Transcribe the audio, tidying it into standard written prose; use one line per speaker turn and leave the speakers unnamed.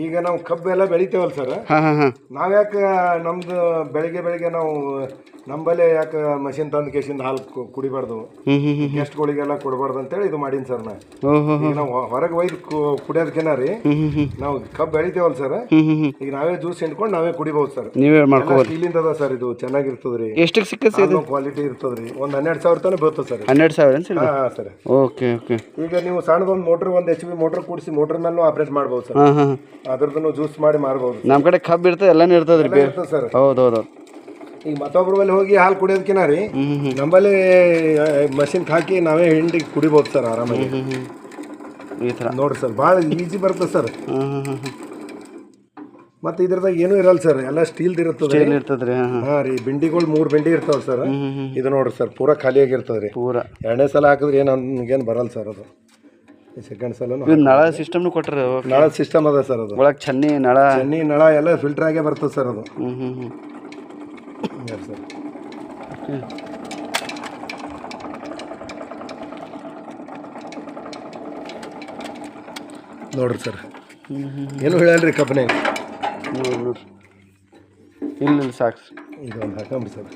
ಈಗ ನಾವು ಕಬ್ಬು ಎಲ್ಲ ಬೆಳಿತೇವಲ್ಲ ಸರ್, ನಾವ್ಯಾಕೆ ನಮ್ದು ಬೆಳಿಗ್ಗೆ ನಾವು ನಂಬಲ್ಲೇ ಯಾಕೆ ಮಷಿನ್ ತಂದು ಕೇಸಿಂದ ಹಾಲು ಕುಡಿಬಾರ್ದು, ಗೆಸ್ಟ್ಗಳಿಗೆಲ್ಲ ಕೊಡಬಾರ್ದು ಅಂತೇಳಿ ಇದು ಮಾಡೀನಿ ಸರ್. ಈಗ ನಾವು ಹೊರಗೆ ಒಯ್ದು ಕುಡಿಯೋದಕ್ಕೆನ ರೀ, ನಾವು ಕಬ್ಬು ಬೆಳಿತೇವಲ್ಲ ಸರ್, ಈಗ ನಾವೇ ಜ್ಯೂಸ್ ಹಿಂಡ್ಕೊಂಡು ನಾವೇ ಕುಡಿಬಹುದು ಸರ್. ನೀವೇ ಮಾಡ್ಕೋಬಹುದು. ಸ್ಟೀಲಿಂದ ಅದ ಸರ್, ಇದು ಚೆನ್ನಾಗಿರ್ತದ್ರಿ. ಎಷ್ಟು ಸಿಕ್ಕತ್ತೆ? ಕ್ವಾಲಿಟಿ ಇರ್ತದ್ರಿ. ಒಂದು 12,000 ತನಕ ಬರ್ತದೆ ಸರ್. 12,000? ಹಾಂ ಸರ್. Okay okay. ಈಗ ನೀವು ಸಣ್ಣದೊಂದು ಮೋಟ್ರ್, ಒಂದು HP ಮೋಟ್ರ್ ಕೂಡಿಸಿ ಮೋಟ್ರ್ ಮೇಲೂ ಆಪರೇಟ್ ಮಾಡ್ಬೋದು ಸರ್. ಅದ್ರದ್ದು ಜ್ಯೂಸ್ ಮಾಡಿ ಮಾರ್ಬೋದು. ನಮ್ಮ ಕಡೆ ಕಬ್ಬು ಇರ್ತದೆ, ಎಲ್ಲಾನು ಇರ್ತದೆ ಸರ್. ಹೌದೌದು. ಈಗ ಮತ್ತೊಬ್ರ ಬಲ್ಲಿ ಹೋಗಿ ಹಾಲು ಕುಡಿಯೋದಕ್ಕಿನ ರೀ, ನಮ್ಮಲ್ಲಿ ಮಷಿನ್ ಹಾಕಿ ನಾವೇ ಹಿಂಡಿ ಕುಡಿಬೋದು ಸರ್ ಆರಾಮಾಗಿ. ಈ ಥರ ನೋಡ್ರಿ ಸರ್, ಭಾಳ ಈಜಿ ಬರ್ತದೆ ಸರ್. ಮತ್ತು ಇದ್ರದಾಗ ಏನೂ ಇರಲ್ಲ ಸರ್, ಎಲ್ಲ ಸ್ಟೀಲ್ದು ಇರ್ತದೆ. ಹಾಂ ರೀ, ಬಿಂಡಿಗಳು 3 ಬಿಂಡಿ ಇರ್ತಾವೆ ಸರ್. ಇದು ನೋಡ್ರಿ ಸರ್, ಪೂರಾ ಖಾಲಿಯಾಗಿರ್ತದೆ ರೀ. ಪೂರಾ 2ನೇ ಸಲ ಹಾಕಿದ್ರೆ ಏನು ಬರಲ್ಲ ಸರ್. ಅದು ಸೆಕೆಂಡ್ ಸಲ ನಳ ಸಿಸ್ಟಮ್ನು ಕೊಟ್ಟರೆ, ನಳ ಸಿಸ್ಟಮ್ ಅದ ಸರ್. ಅದು ಒಳಗೆ ಚನ್ನಿ ನಳ ಎಲ್ಲ ಫಿಲ್ಟರ್ ಆಗೇ ಬರ್ತದೆ ಸರ್. ಅದು ಸರ್ ನೋಡ್ರಿ ಸರ್, ಏನು ಹೇಳಲ್ರಿ ಕಬ್ಬನೇ. ನೋಡ್ರಿ ಇಲ್ಲ ಸಾಕು, ಇದೊಂದು ಹಾಕಂಬ್ರಿ ಸರ್.